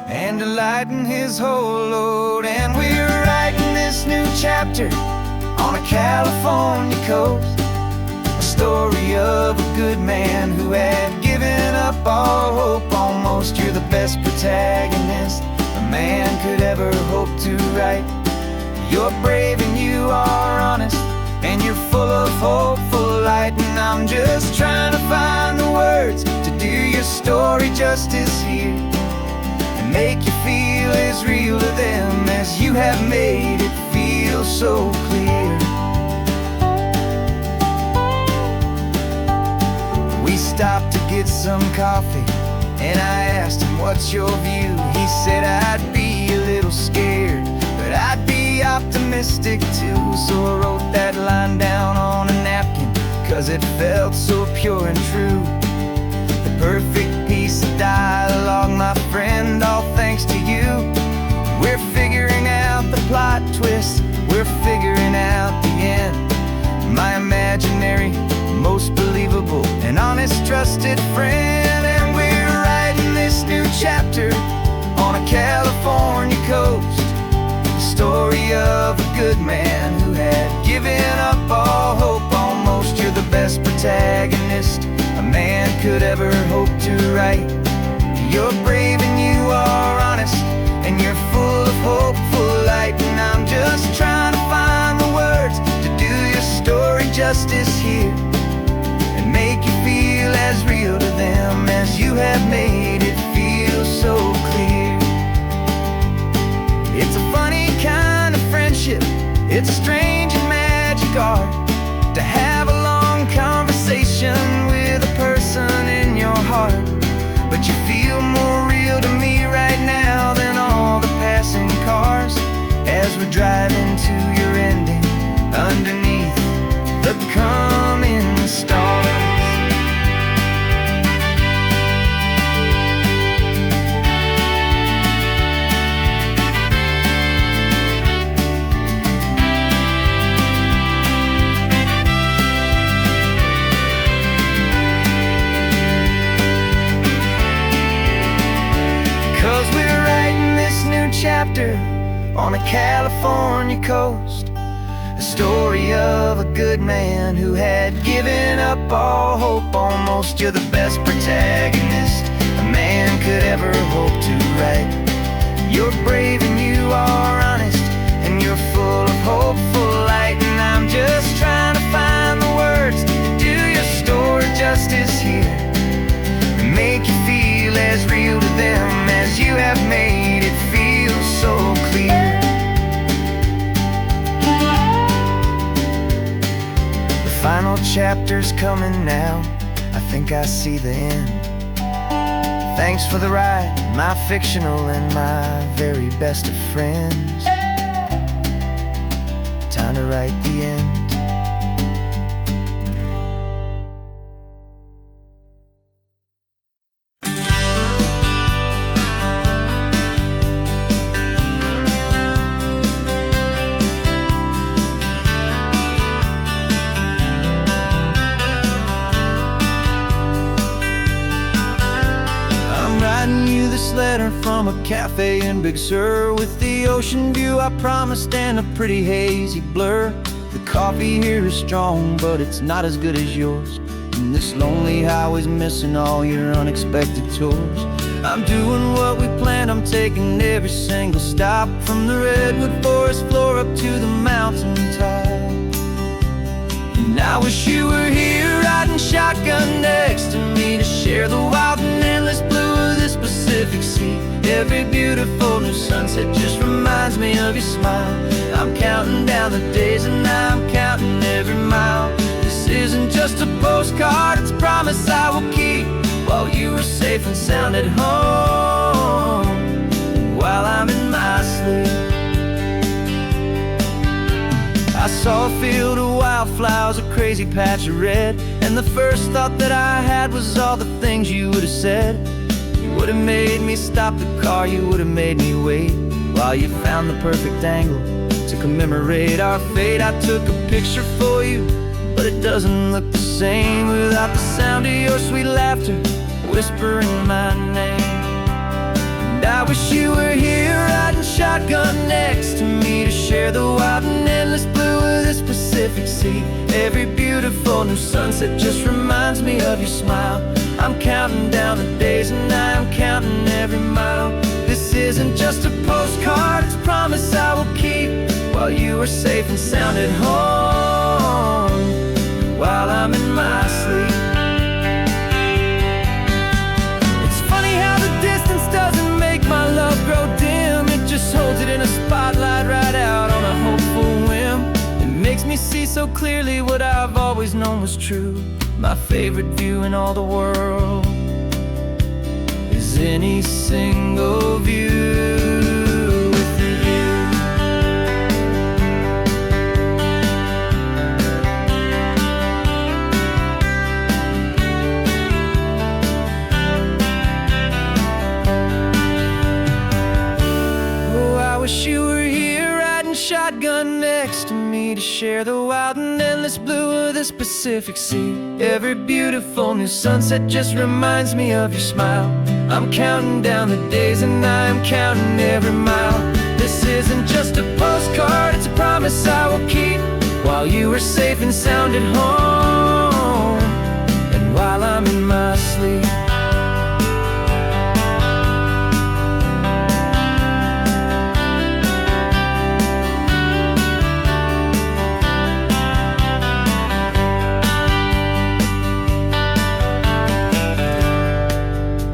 and to lighten his whole load. And we're writing this new chapter on a California coast, a story of a good man who had given up all hope almost. You're the best protagonist a man could ever hope to write. You're brave and you are honest, and you're full of hopeful light. And I'm just trying to find the words to do your story justice here, and make you feel as real to them as you have made it feel so clear. We stopped to get some coffee, and I asked him, what's your view? He said, I'd be a little scared, but I'd be optimistic too. So I wrote that line down on a napkin, 'cause it felt so pure and true. The perfect piece of dialogue, my friend, all thanks to you. We're figuring out the plot twist, we're figuring out the end. My imaginary, most believable and honest trusted friend. And we're writing this new chapter on a California coast, the story of a good man who had given up all hope almost. You're the best protagonist a man could ever hope to write. You're brave and you are honest, and you're full of hopeful light. And I'm just trying to find the words to do your story justice here, and make you feel as real to them as you have made it feel so clear. It's a funny kind of friendship, it's a strange and magic art to have a long conversation with a person in your heart. But you feel more real to me right now than all the passing cars, as we're driving to your ending underneath the coming stars. 'Cause we're writing this new chapter on a California coast, a story of a good man who had given up all hope almost. You're the best protagonist a man could ever hope to write. You're brave and you are honest, and you're full of hopeful light. And I'm just trying to find the words to do your story justice here, and make you feel as real to them as you have made it feel so clear. The final chapter's coming now, I think I see the end. Thanks for the ride, my fictional and my very best of friends. Time to write the end. Letter from a cafe in Big Sur, with the ocean view I promised and a pretty hazy blur. The coffee here is strong, but it's not as good as yours, and this lonely highway's missing all your unexpected tours. I'm doing what we planned, I'm taking every single stop, from the redwood forest floor up to the mountain top. And I wish you were here riding shotgun next to me, to share the wild and endless blue of this Pacific Sea. Every beautiful new sunset just reminds me of your smile. I'm counting down the days and I'm counting every mile. This isn't just a postcard, it's a promise I will keep, while you are safe and sound at home, while crazy patch of red. And the first thought that I had was all the things you would have said. You would have made me stop the car, you would have made me wait while you found the perfect angle to commemorate our fate. I took a picture for you, but it doesn't look the same without the sound of your sweet laughter whispering my name. And I wish you were here riding shotgun next to me to share the wild and endless blue of this Pacific Sea. Every beautiful new sunset just reminds me of your smile. I'm counting down the days and I'm counting every mile. This isn't just a postcard, it's a promise I will keep while you are safe and sound at home, while I'm in my sleep. It's funny how the distance doesn't make my love grow dim. It just holds it in a spotlight right out on a hopeful whim. It makes me see so clearly what I've always known was true. My favorite view in all the world is any single view with you. Oh, I wish you were here riding shotgun next to me to share the wild and endless blue of this Pacific Sea. Every beautiful new sunset just reminds me of your smile. I'm counting down the days and I'm counting every mile. This isn't just a postcard, it's a promise I will keep while you are safe and sound at home, and while I'm in my sleep.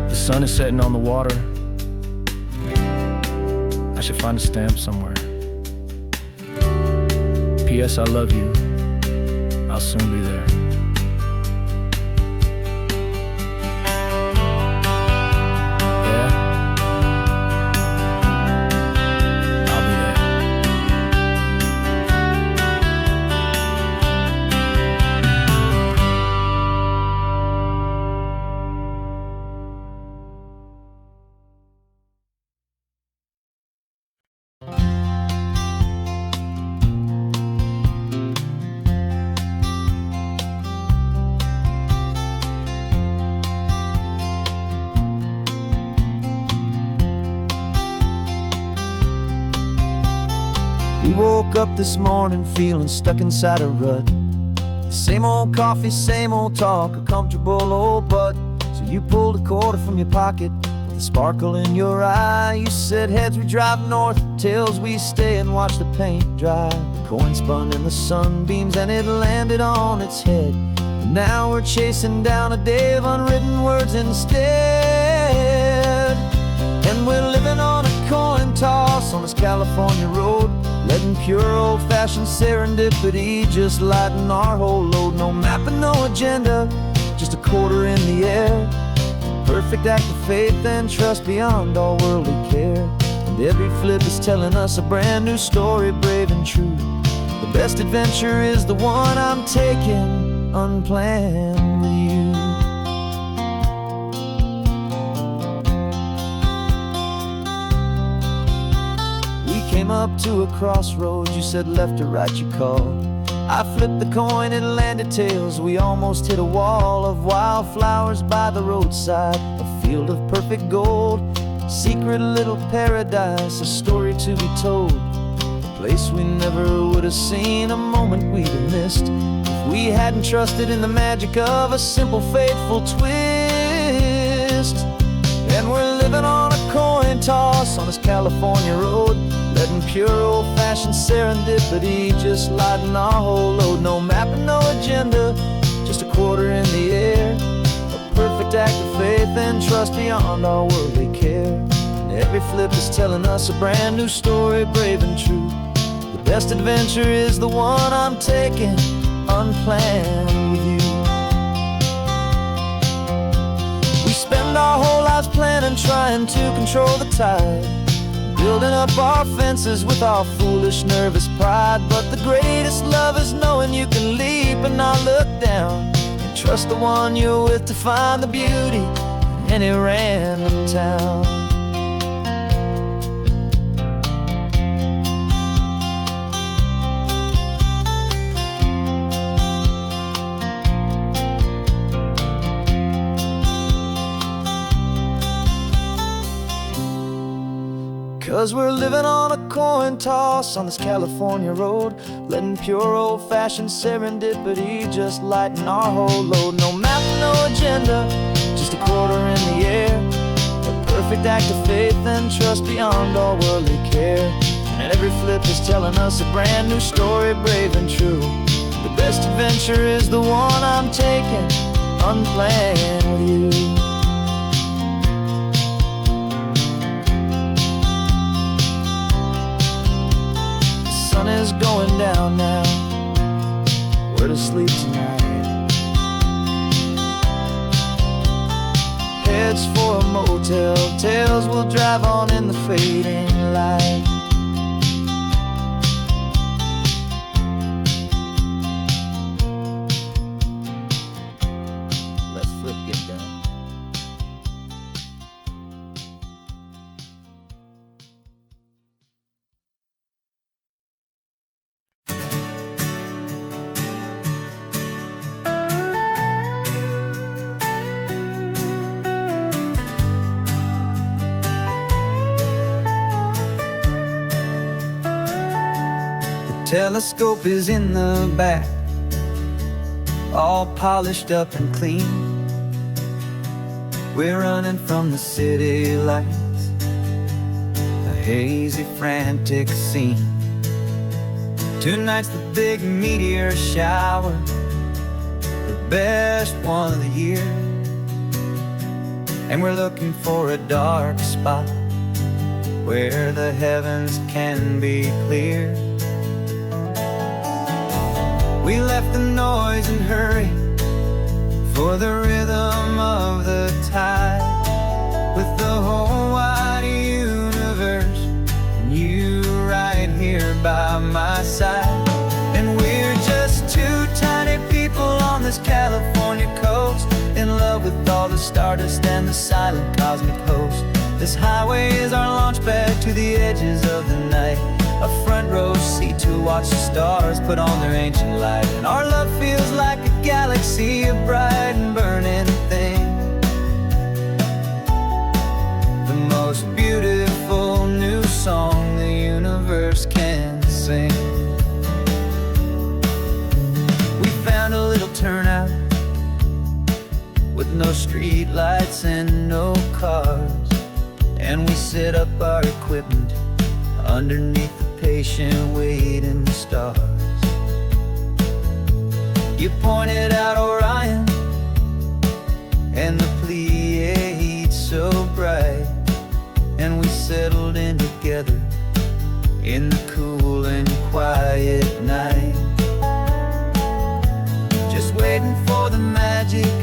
The sun is setting on the water. I should find a stamp somewhere. P.S. I love you. I'll soon be there. Yeah? I'll be there. We woke up this morning feeling stuck inside a rut. Same old coffee, same old talk, a comfortable old butt. So you pulled a quarter from your pocket with a sparkle in your eye. You said heads we drive north, tails we stay and watch the paint dry. The coin spun in the sunbeams and it landed on its head. And now we're chasing down a day of unwritten words instead. And we're living on a coin toss on this California road, letting pure old-fashioned serendipity just lighten our whole load. No map and no agenda, just a quarter in the air. Perfect act of faith and trust beyond all worldly care. And every flip is telling us a brand new story, brave and true. The best adventure is the one I'm taking unplanned with you. Came up to a crossroads, you said left or right you called. I flipped the coin, it landed tails. We almost hit a wall of wildflowers by the roadside, a field of perfect gold, secret little paradise, a story to be told. A place we never would have seen, a moment we'd have missed if we hadn't trusted in the magic of a simple faithful twist. And we're living on a coin toss on this California road, letting pure old-fashioned serendipity just lighten our whole load. No map and no agenda, just a quarter in the air. A perfect act of faith and trust beyond our worldly care. And every flip is telling us a brand new story, brave and true. The best adventure is the one I'm taking unplanned with you. We spend our whole lives planning, trying to control the tide, building up our fences with our foolish, nervous pride. But the greatest love is knowing you can leap and not look down, and trust the one you're with to find the beauty in any random town. 'Cause we're living on a coin toss on this California road, letting pure old-fashioned serendipity just lighten our whole load. No map, no agenda, just a quarter in the air, a perfect act of faith and trust beyond all worldly care. And every flip is telling us a brand new story, brave and true. The best adventure is the one I'm taking, unplanned with you. Sun is going down now, we're to sleep tonight. Heads for a motel, tails will drive on in the fading light. Let's flip, get done. Telescope is in the back, all polished up and clean. We're running from the city lights, a hazy, frantic scene. Tonight's the big meteor shower, the best one of the year. And we're looking for a dark spot where the heavens can be clear. We left the noise and hurry for the rhythm of the tide, with the whole wide universe and you right here by my side. And we're just two tiny people on this California coast, in love with all the stardust and the silent cosmic host. This highway is our launch pad to the edges of the night, a front row seat to watch the stars put on their ancient light. And our love feels like a galaxy, a bright and burning thing, the most beautiful new song the universe can sing. We found a little turnout with no street lights and no cars, and we set up our equipment underneath the patient waiting stars. You pointed out Orion and the Pleiades so bright, and we settled in together in the cool and quiet night, just waiting for the magic,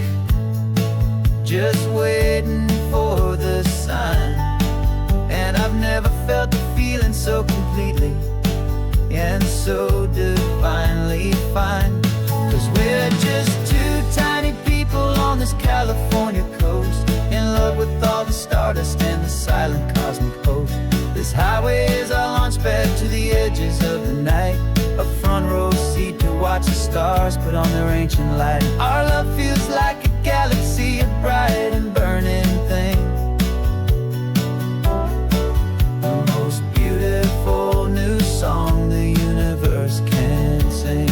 just waiting for the sign. And I've never felt the feeling so completely and so divinely fine. 'Cause we're just two tiny people on this California coast, in love with all the stardust and the silent cosmic host. This highway is our launch pad to the edges of the night, a front row seat to watch the stars put on their ancient light. Our love feels like a galaxy, a bright and burning thing, the most beautiful new song the universe can sing.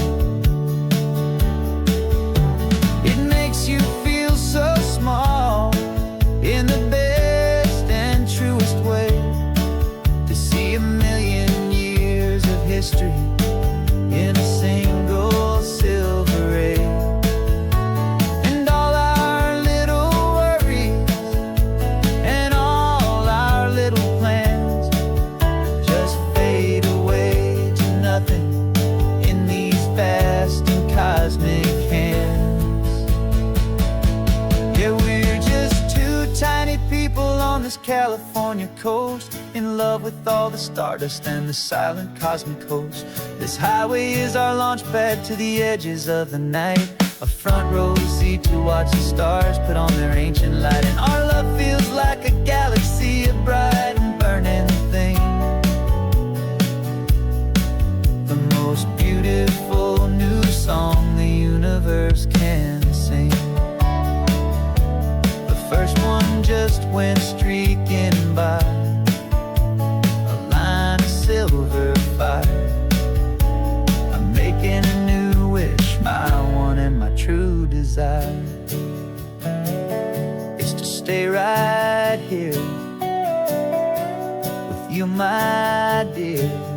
It makes you feel so small in the best and truest way, to see a million years of history in a single silver ray. And all our little worries and all our little plans just fade away to nothing in these vast and cosmic hands. Yeah, we're just two tiny people on this California coast, coast, in love with all the stardust and the silent cosmic host. This highway is our launch pad to the edges of the night, a front row seat to watch the stars put on their ancient light. And our love feels like a galaxy of bright and burning things, the most beautiful new song the universe can sing. The first one just went streaking by, a line of silver fire. I'm making a new wish, my one and my true desire is to stay right here with you, my dear.